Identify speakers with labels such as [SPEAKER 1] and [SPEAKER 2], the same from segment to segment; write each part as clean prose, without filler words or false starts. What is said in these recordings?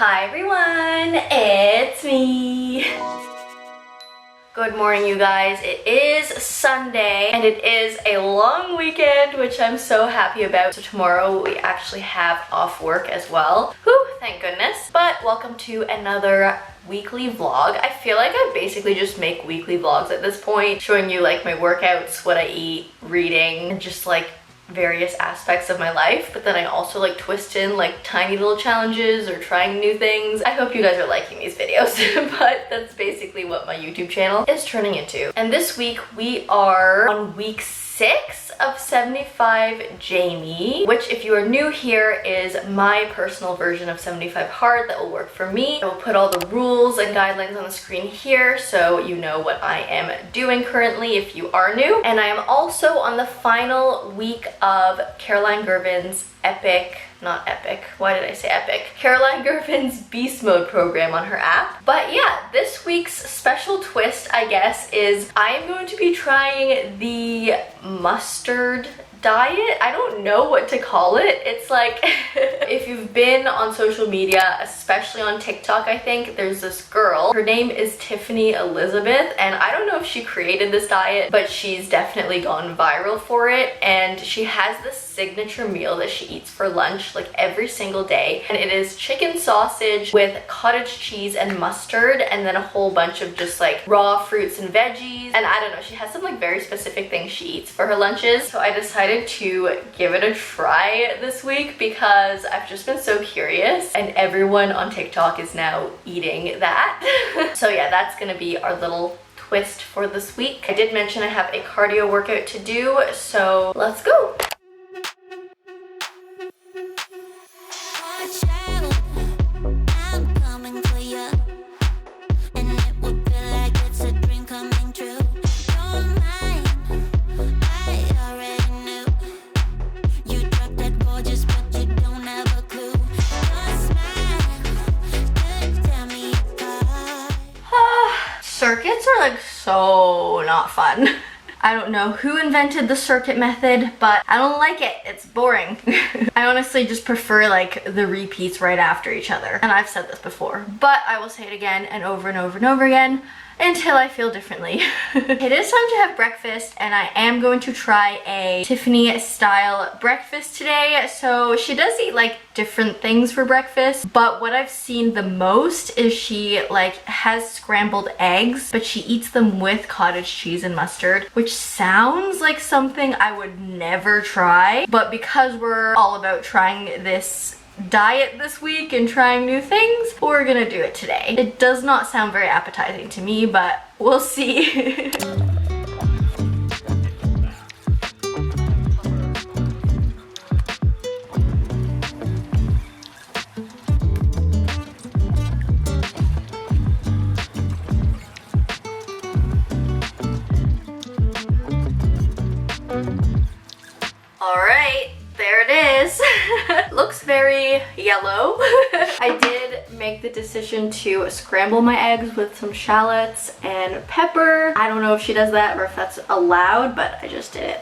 [SPEAKER 1] Hi everyone, it's me. Good morning you guys. It is Sunday and it is a long weekend, which I'm so happy about. So tomorrow we actually have off work as well. Whew, thank goodness. But welcome to another weekly vlog. I feel like I basically just make weekly vlogs at this point, showing you like my workouts, what I eat, reading, and just like various aspects of my life, but then I also like twist in like tiny little challenges or trying new things. I hope you guys are liking these videos, but that's basically what my YouTube channel is turning into. And this week we are on week 6 of 75 Jaime, which if you are new here is my personal version of 75 hard that will work for me. I will put all the rules and guidelines on the screen here so you know what I am doing currently if you are new. And I am also on the final week of Girvan's Caroline Girvan's Beast Mode program on her app. But yeah, this week's special twist, I guess, is I am going to be trying the mustard diet. I don't know what to call it. It's like, if you've been on social media, especially on TikTok, I think, there's this girl. Her name is Tiffany Elizabeth, and I don't know if she created this diet, but she's definitely gone viral for it. And she has this signature meal that she eats for lunch like every single day. And it is chicken sausage with cottage cheese and mustard, and then a whole bunch of just like raw fruits and veggies. And I don't know, she has some like very specific things she eats for her lunches. So I decided to give it a try this week because I've just been so curious, and everyone on TikTok is now eating that. So yeah, that's gonna be our little twist for this week. I did mention I have a cardio workout to do, so let's go. Circuits are like so not fun. I don't know who invented the circuit method, but I don't like it. It's boring. I honestly just prefer like the repeats right after each other. And I've said this before, but I will say it again and over and over and over again until I feel differently. It is time to have breakfast, and I am going to try a Tiffany style breakfast today. So she does eat like different things for breakfast, but what I've seen the most is she like has scrambled eggs, but she eats them with cottage cheese and mustard, which sounds like something I would never try. But because we're all about trying this diet this week and trying new things, we're gonna do it today. It does not sound very appetizing to me, but we'll see. All right. There it is. Looks very yellow. I did make the decision to scramble my eggs with some shallots and pepper. I don't know if she does that or if that's allowed, but I just did it.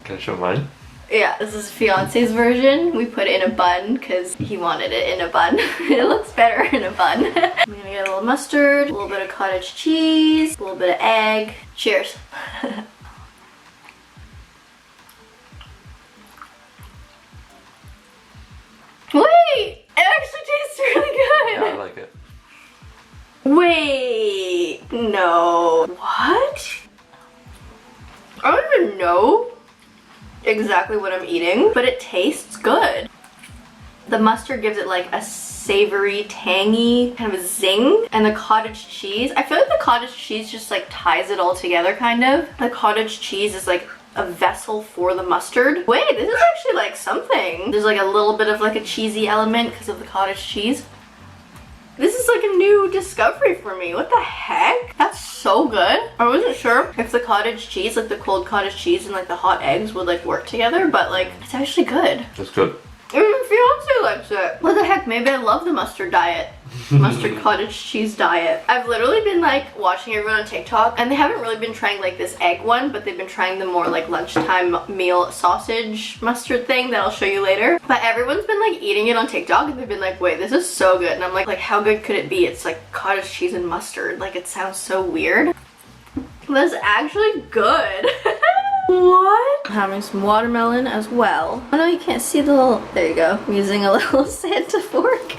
[SPEAKER 2] Can I show mine?
[SPEAKER 1] Yeah, this is fiance's version. We put it in a bun because he wanted it in a bun. It looks better in a bun. I'm gonna get a little mustard, a little bit of cottage cheese, a little bit of egg. Cheers. Wait! It actually tastes really good!
[SPEAKER 2] Yeah, I like it.
[SPEAKER 1] Wait! No. What? I don't even know exactly what I'm eating, but it tastes good. The mustard gives it like a savory, tangy kind of a zing, and the cottage cheese, I feel like the cottage cheese just like ties it all together kind of. The cottage cheese is like a vessel for the mustard. Wait, this is actually like something. There's like a little bit of like a cheesy element because of the cottage cheese. This is like a new discovery for me. What the heck? That's so good. I wasn't sure if the cottage cheese, like the cold cottage cheese and like the hot eggs would like work together, but like it's actually good.
[SPEAKER 2] That's good.
[SPEAKER 1] Even fiance likes it. What the heck? Maybe I love the mustard diet. mustard cottage cheese diet. I've literally been like watching everyone on TikTok, and they haven't really been trying like this egg one, but they've been trying the more like lunchtime meal sausage mustard thing that I'll show you later. But everyone's been like eating it on TikTok, and they've been like, wait, this is so good. And I'm like how good could it be? It's like cottage cheese and mustard. Like, it sounds so weird. That's actually good. What? Having some watermelon as well. I know you can't see the little, there you go. I'm using a little Santa fork.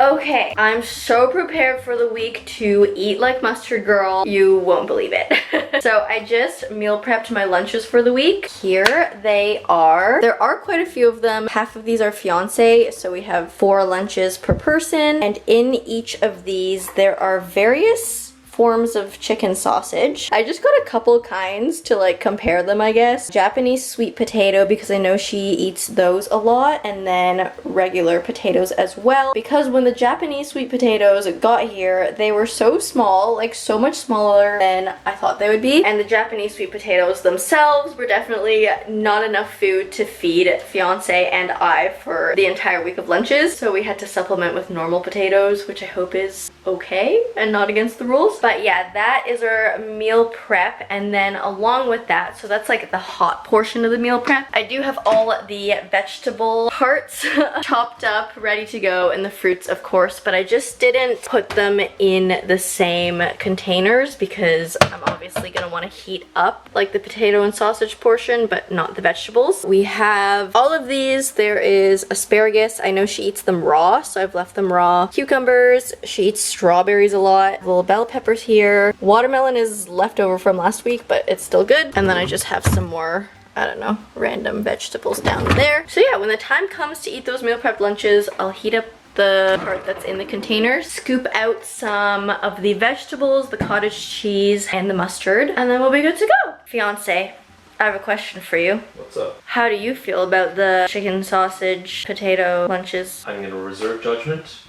[SPEAKER 1] Okay, I'm so prepared for the week to eat like mustard girl. You won't believe it. So I just meal prepped my lunches for the week. Here they are. There are quite a few of them. Half of these are fiance, so we have 4 lunches per person. And in each of these, there are various forms of chicken sausage. I just got a couple kinds to like compare them, I guess. Japanese sweet potato, because I know she eats those a lot, and then regular potatoes as well, because when the Japanese sweet potatoes got here, they were so small, like so much smaller than I thought they would be, and the Japanese sweet potatoes themselves were definitely not enough food to feed fiance and I for the entire week of lunches, so we had to supplement with normal potatoes, which I hope is okay and not against the rules. But yeah, that is our meal prep, and then along with that, so that's like the hot portion of the meal prep, I do have all the vegetable parts chopped up, ready to go, and the fruits of course, but I just didn't put them in the same containers because I'm obviously gonna want to heat up like the potato and sausage portion, but not the vegetables. We have all of these. There is asparagus. I know she eats them raw, so I've left them raw. Cucumbers. She eats strawberries a lot. Little bell peppers here. Watermelon is leftover from last week, but it's still good. And then I just have some more, I don't know, random vegetables down there. So yeah, when the time comes to eat those meal prep lunches, I'll heat up the part that's in the container, scoop out some of the vegetables, the cottage cheese, and the mustard, and then we'll be good to go. Fiance, I have a question for you.
[SPEAKER 2] What's up?
[SPEAKER 1] How do you feel about the chicken, sausage, potato lunches?
[SPEAKER 2] I'm gonna reserve judgment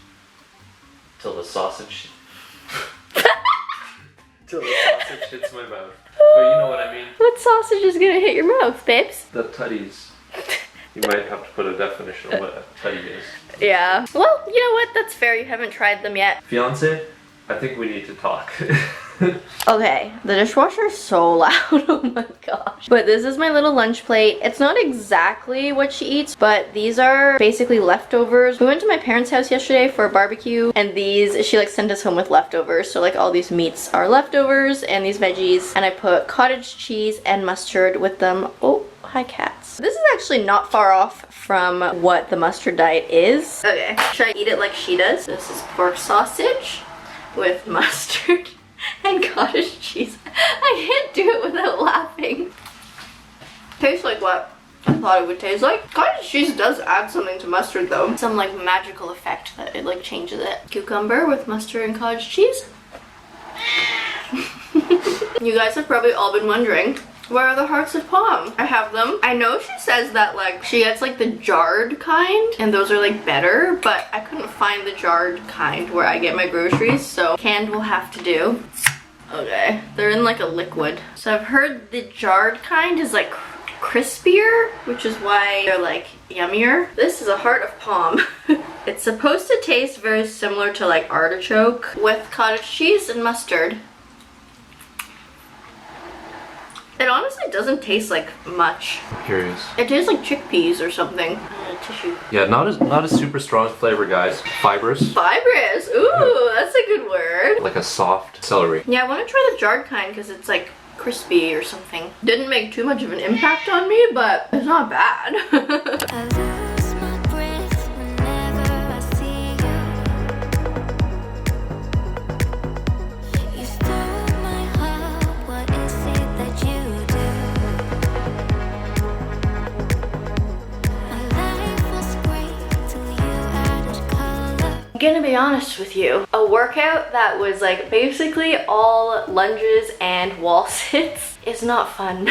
[SPEAKER 2] till the sausage till the sausage hits my mouth. But you know what I mean.
[SPEAKER 1] What sausage is gonna hit your mouth, babes?
[SPEAKER 2] The tutties. You might have to put a definition of what a tutty is.
[SPEAKER 1] Yeah. Well, you know what? That's fair. You haven't tried them yet.
[SPEAKER 2] Fiance, I think we need to talk.
[SPEAKER 1] Okay, the dishwasher is so loud. Oh my gosh. But this is my little lunch plate. It's not exactly what she eats, but these are basically leftovers. We went to my parents' house yesterday for a barbecue, and these, she like sent us home with leftovers. So like all these meats are leftovers, and these veggies, and I put cottage cheese and mustard with them. Oh, hi cats. This is actually not far off from what the mustard diet is. Okay, should I eat it like she does? This is pork sausage with mustard and cottage cheese. I can't do it without laughing. Tastes like what I thought it would taste like. Cottage cheese does add something to mustard though. Some like magical effect that it like changes it. Cucumber with mustard and cottage cheese. You guys have probably all been wondering, where are the hearts of palm? I have them. I know she says that like she gets like the jarred kind and those are like better, but I couldn't find the jarred kind where I get my groceries, so canned will have to do. Okay, they're in like a liquid. So I've heard the jarred kind is like crispier, which is why they're like yummier. This is a heart of palm. It's supposed to taste very similar to like artichoke with cottage cheese and mustard. It honestly doesn't taste like much.
[SPEAKER 2] I'm curious.
[SPEAKER 1] It tastes like chickpeas or something. Tissue.
[SPEAKER 2] Yeah, not a super strong flavor, guys. Fibrous.
[SPEAKER 1] Fibrous. Ooh, that's a good word.
[SPEAKER 2] Like a soft celery.
[SPEAKER 1] Yeah, I want to try the jarred kind because it's like crispy or something. Didn't make too much of an impact on me, but it's not bad. gonna be honest with you, a workout that was like basically all lunges and wall sits is not fun.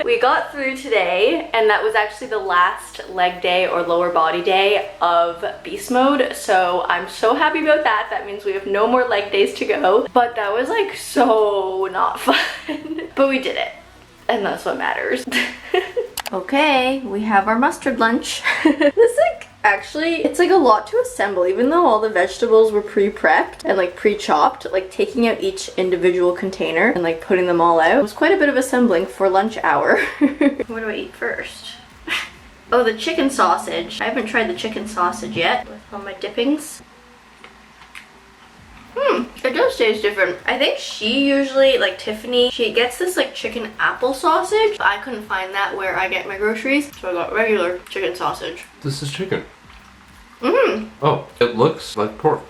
[SPEAKER 1] We got through today, and that was actually the last leg day or lower body day of beast mode, so I'm so happy about that. That means we have no more leg days to go, but that was like so not fun. But we did it, and that's what matters. Okay, we have our mustard lunch. This like actually, it's like a lot to assemble, even though all the vegetables were pre-prepped and like pre-chopped. Like taking out each individual container and like putting them all out was quite a bit of assembling for lunch hour. What do I eat first? Oh, the chicken sausage. I haven't tried the chicken sausage yet with all my dippings. It does taste different. I think she usually, like Tiffany, she gets this like chicken apple sausage. But I couldn't find that where I get my groceries, so I got regular chicken sausage.
[SPEAKER 2] This is chicken. Oh, it looks like pork.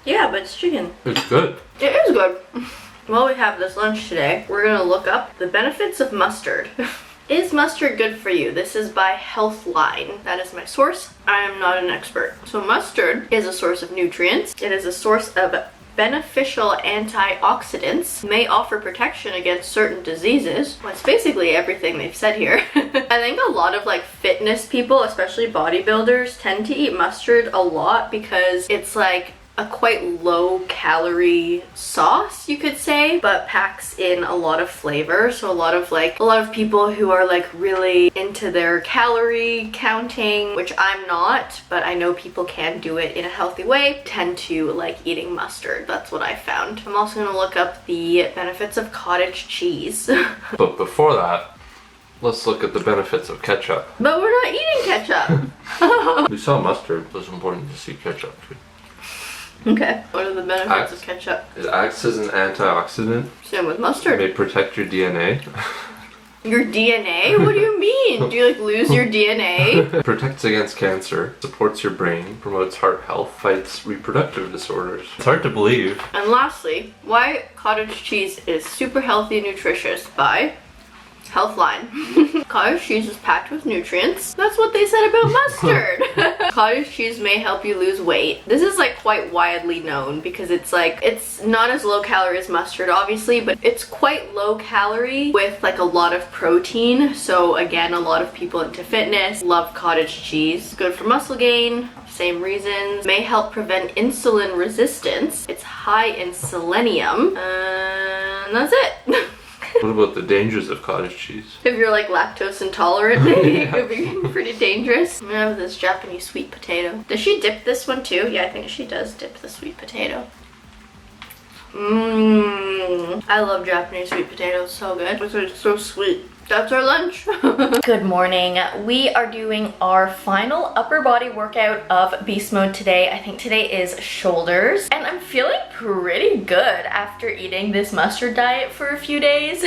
[SPEAKER 1] Yeah, but it's chicken.
[SPEAKER 2] It's good.
[SPEAKER 1] It is good. While we have this lunch today, we're gonna look up the benefits of mustard. Is mustard good for you? This is by Healthline. That is my source. I am not an expert. So mustard is a source of nutrients. It is a source of beneficial antioxidants, may offer protection against certain diseases. Well, it's basically everything they've said here. I think a lot of like fitness people, especially bodybuilders, tend to eat mustard a lot because it's like a quite low calorie sauce, you could say, but packs in a lot of flavor. So a lot of people who are like really into their calorie counting, which I'm not, but I know people can do it in a healthy way, tend to like eating mustard. That's what I found. I'm also gonna look up the benefits of cottage cheese.
[SPEAKER 2] But before that, let's look at the benefits of ketchup.
[SPEAKER 1] But we're not eating ketchup.
[SPEAKER 2] We saw mustard. It was important to see ketchup too.
[SPEAKER 1] Okay. What are the benefits of ketchup?
[SPEAKER 2] It acts as an antioxidant.
[SPEAKER 1] Same with mustard.
[SPEAKER 2] It may protect your DNA.
[SPEAKER 1] Your DNA? What do you mean? Do you like lose your DNA?
[SPEAKER 2] Protects against cancer, supports your brain, promotes heart health, fights reproductive disorders. It's hard to believe.
[SPEAKER 1] And lastly, why cottage cheese is super healthy and nutritious by Healthline. Cottage cheese is packed with nutrients. That's what they said about mustard. Cottage cheese may help you lose weight. This is like quite widely known because it's not as low calorie as mustard obviously, but it's quite low calorie with like a lot of protein. So again, a lot of people into fitness love cottage cheese. Good for muscle gain. Same reasons. May help prevent insulin resistance. It's high in selenium. And that's it.
[SPEAKER 2] What about the dangers of cottage cheese?
[SPEAKER 1] If you're like lactose intolerant, it could be pretty dangerous. I'm gonna have this Japanese sweet potato. Does she dip this one too? Yeah, I think she does dip the sweet potato. I love Japanese sweet potatoes, so good. It's so sweet. That's our lunch. Good morning. We are doing our final upper body workout of beast mode today. I think today is shoulders, and I'm feeling pretty good after eating this mustard diet for a few days.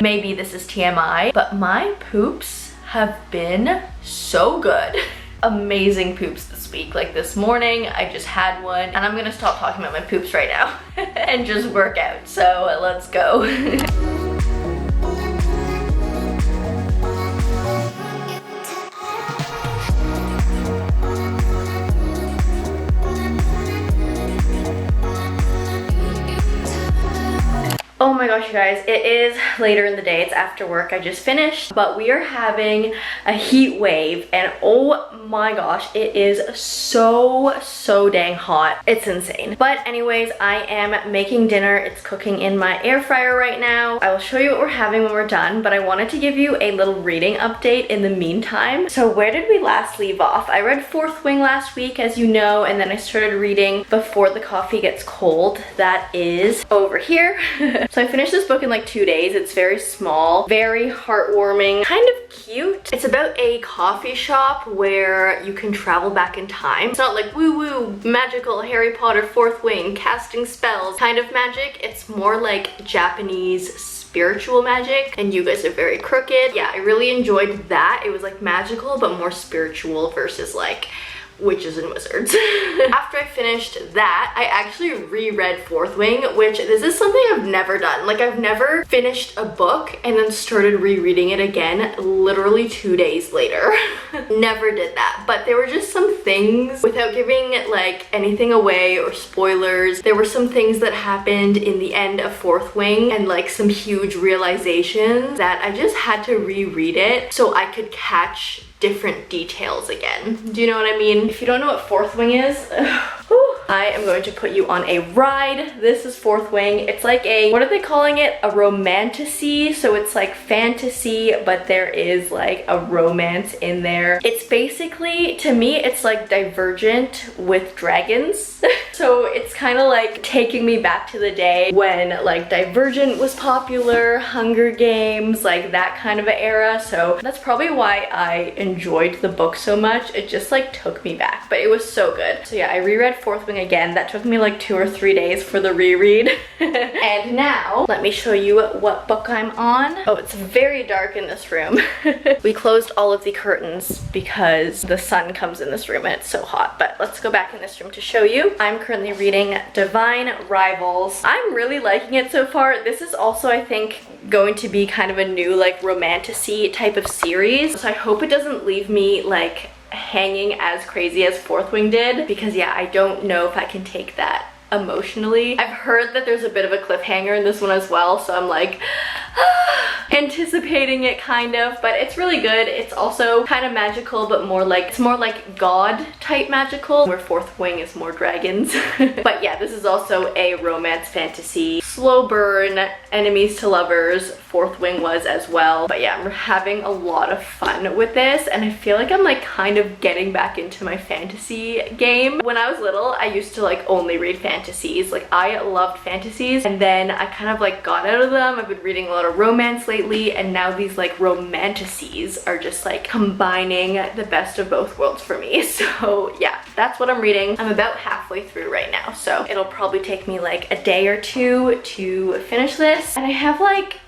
[SPEAKER 1] Maybe this is TMI, but my poops have been so good. Amazing poops this week. Like this morning, I just had one, and I'm gonna stop talking about my poops right now and just work out. So let's go. Oh my gosh, you guys, it is later in the day. It's after work. I just finished, but we are having a heat wave, and oh my gosh, it is so dang hot. It's insane. But anyways, I am making dinner. It's cooking in my air fryer right now. I will show you what we're having when we're done, but I wanted to give you a little reading update in the meantime. So where did we last leave off? I read Fourth Wing last week, as you know, and then I started reading Before the Coffee Gets Cold. That is over here. So I finished this book in like 2 days. It's very small, very heartwarming, kind of cute. It's about a coffee shop where you can travel back in time. It's not like woo-woo, magical Harry Potter Fourth Wing, casting spells kind of magic. It's more like Japanese spiritual magic, and you guys are very crooked. Yeah, I really enjoyed that. It was like magical, but more spiritual versus like witches and wizards. After I finished that, I actually reread Fourth Wing, which this is something I've never done. Like, I've never finished a book and then started rereading it again literally 2 days later. Never did that. But there were just some things, without giving like anything away or spoilers, there were some things that happened in the end of Fourth Wing and like some huge realizations that I just had to reread it so I could catch different details again. Do you know what I mean? If you don't know what Fourth Wing is, I am going to put you on a ride. This is Fourth Wing. It's like a, what are they calling it? A romantasy. So it's like fantasy, but there is like a romance in there. It's basically, to me, it's like Divergent with dragons. So it's kind of like taking me back to the day when like Divergent was popular, Hunger Games, like that kind of an era. So that's probably why I enjoyed the book so much. It just like took me back, but it was so good. So yeah, I reread Fourth Wing again. That took me like 2 or 3 days for the reread. And now let me show you what book I'm on. Oh, it's very dark in this room. We closed all of the curtains because the sun comes in this room and it's so hot, but let's go back in this room to show you. I'm currently reading Divine Rivals. I'm really liking it so far. This is also, I think, going to be kind of a new like romantasy type of series. So I hope it doesn't leave me like hanging as crazy as Fourth Wing did, because yeah, I don't know if I can take that emotionally. I've heard that there's a bit of a cliffhanger in this one as well, so I'm like anticipating it kind of, but it's really good. It's also kind of magical, but more like, it's more like god type magical, where Fourth Wing is more dragons. But yeah, this is also a romance fantasy, slow burn, enemies to lovers. Fourth Wing was as well. But yeah, I'm having a lot of fun with this, and I feel like I'm like kind of getting back into my fantasy game. When I was little, I used to like only read fantasies. Like, I loved fantasies, and then I kind of like got out of them. I've been reading a lot of romance lately, and now these like romantasies are just like combining the best of both worlds for me. So yeah, that's what I'm reading. I'm about halfway through right now, so it'll probably take me like a day or two to finish this. And I have like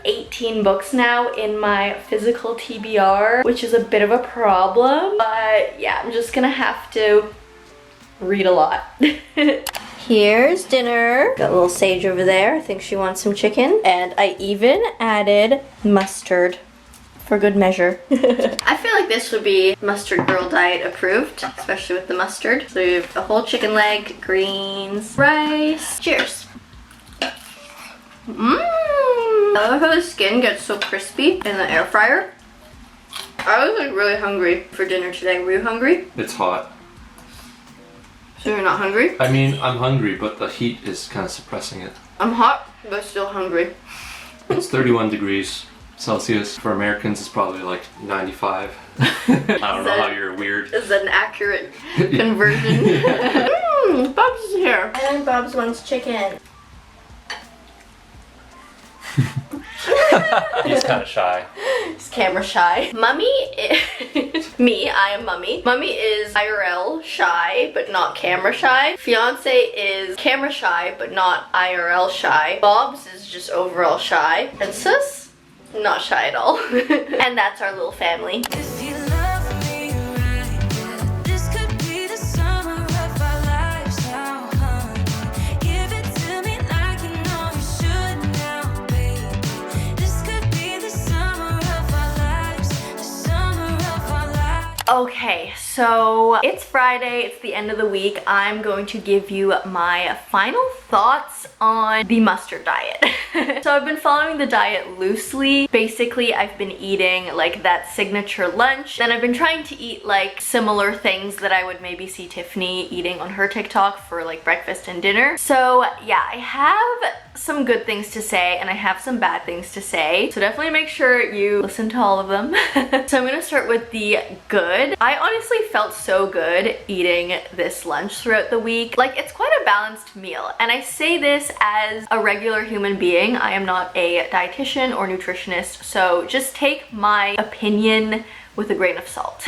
[SPEAKER 1] 18 books now in my physical TBR, which is a bit of a problem, but yeah, I'm just gonna have to read a lot. Here's dinner. Got a little Sage over there. I think she wants some chicken. And I even added mustard for good measure. I feel like this would be Mustard Girl Diet approved, especially with the mustard. So we have a whole chicken leg, greens, rice. Cheers. I love how the skin gets so crispy in the air fryer. I was like really hungry for dinner today. Were you hungry?
[SPEAKER 2] It's hot.
[SPEAKER 1] So you're not hungry?
[SPEAKER 2] I mean, I'm hungry, but the heat is kind of suppressing it.
[SPEAKER 1] I'm hot, but still hungry.
[SPEAKER 2] It's 31 degrees Celsius. For Americans, it's probably like 95. I don't know how you're weird.
[SPEAKER 1] Is that an accurate conversion? Bob's is here. And Bob's wants chicken.
[SPEAKER 2] He's kind of shy.
[SPEAKER 1] He's camera shy. Mummy is me, I am Mummy. Mummy is IRL shy, but not camera shy. Fiance is camera shy, but not IRL shy. Bob's is just overall shy. And Sis, not shy at all. And that's our little family. Okay, so it's Friday, it's the end of the week. I'm going to give you my final thoughts on the mustard diet. So I've been following the diet loosely. Basically, I've been eating like that signature lunch. Then I've been trying to eat like similar things that I would maybe see Tiffany eating on her TikTok for like breakfast and dinner. So yeah, I have some good things to say and I have some bad things to say. So definitely make sure you listen to all of them. So I'm gonna start with the good. I honestly felt so good eating this lunch throughout the week. Like, it's quite a balanced meal. And I say this as a regular human being. I am not a dietitian or nutritionist, so just take my opinion with a grain of salt.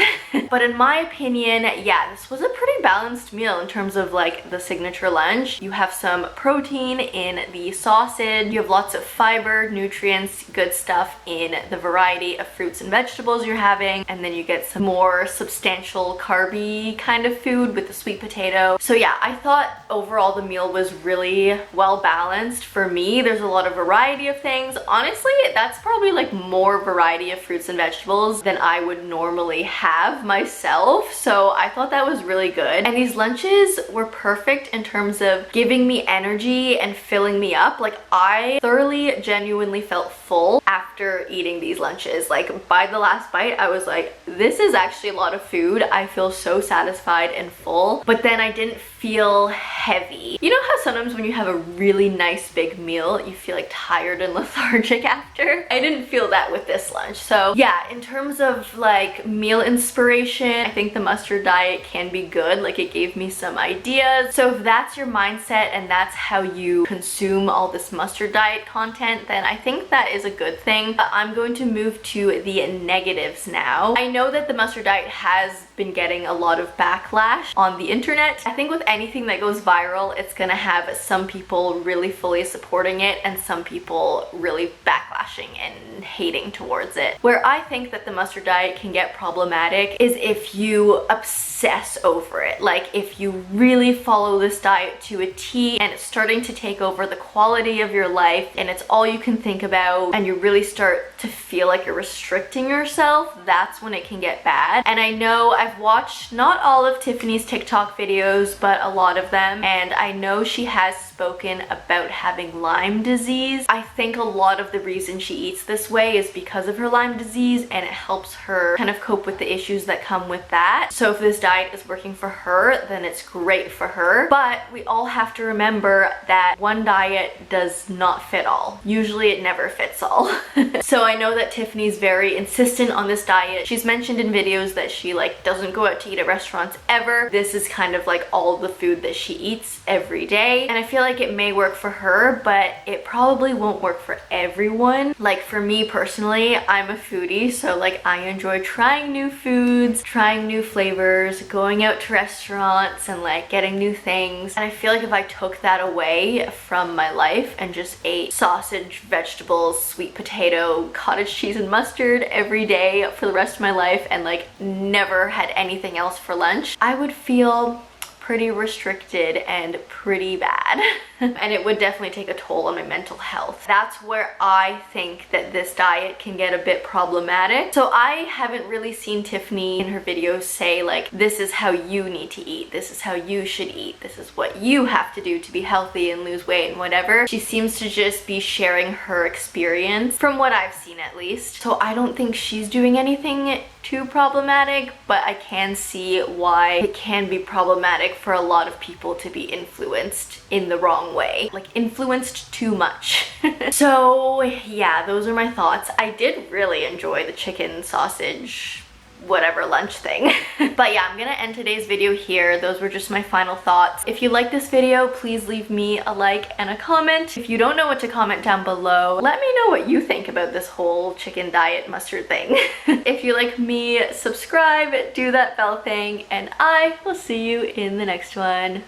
[SPEAKER 1] But in my opinion, yeah, this was a pretty balanced meal in terms of like the signature lunch. You have some protein in the sausage, you have lots of fiber, nutrients, good stuff in the variety of fruits and vegetables you're having, and then you get some more substantial carby kind of food with the sweet potato. So yeah, I thought overall the meal was really well balanced for me. There's a lot of variety of things. Honestly, that's probably like more variety of fruits and vegetables than I would normally have myself. So I thought that was really good. And these lunches were perfect in terms of giving me energy and filling me up. Like I thoroughly, genuinely felt full after eating these lunches. Like by the last bite, I was like, this is actually a lot of food. I feel so satisfied and full, but then I didn't feel heavy. You know how sometimes when you have a really nice big meal, you feel like tired and lethargic after? I didn't feel that with this lunch. So yeah, in terms of like meal inspiration, I think the mustard diet can be good. Like it gave me some ideas. So if that's your mindset and that's how you consume all this mustard diet content, then I think that is a good thing. But I'm going to move to the negatives now. I know that the mustard diet has been getting a lot of backlash on the internet. I think with anything that goes viral, it's gonna have some people really fully supporting it and some people really backlashing and hating towards it. Where I think that the mustard diet can get problematic is if you obsess over it. Like if you really follow this diet to a T and it's starting to take over the quality of your life and it's all you can think about and you really start to feel like you're restricting yourself, that's when it can get bad. And I know I've watched not all of Tiffany's TikTok videos, but a lot of them, and I know she has spoken about having Lyme disease. I think a lot of the reason she eats this way is because of her Lyme disease, and it helps her kind of cope with the issues that come with that. So if this diet is working for her, then it's great for her. But we all have to remember that one diet does not fit all. Usually it never fits all. So I know that Tiffany's very insistent on this diet. She's mentioned in videos that she like doesn't go out to eat at restaurants ever. This is kind of like all the food that she eats every day. And I feel like it may work for her, but it probably won't work for everyone. Like for me personally, I'm a foodie, so like I enjoy trying new foods, trying new flavors, going out to restaurants and like getting new things. And I feel like if I took that away from my life and just ate sausage, vegetables, sweet potato, cottage cheese and mustard every day for the rest of my life and like never had anything else for lunch, I would feel pretty restricted and pretty bad. And it would definitely take a toll on my mental health. That's where I think that this diet can get a bit problematic. So I haven't really seen Tiffany in her videos say like, this is how you need to eat, this is how you should eat, this is what you have to do to be healthy and lose weight and whatever. She seems to just be sharing her experience, from what I've seen at least. So I don't think she's doing anything too problematic, but I can see why it can be problematic for a lot of people to be influenced in the wrong way, like influenced too much. So yeah, those are my thoughts. I did really enjoy the chicken sausage whatever lunch thing. But yeah, I'm gonna end today's video here. Those were just my final thoughts. If you like this video, please leave me a like and a comment. If you don't know what to comment down below, let me know what you think about this whole chicken diet mustard thing. If you like me, subscribe, do that bell thing, and I will see you in the next one.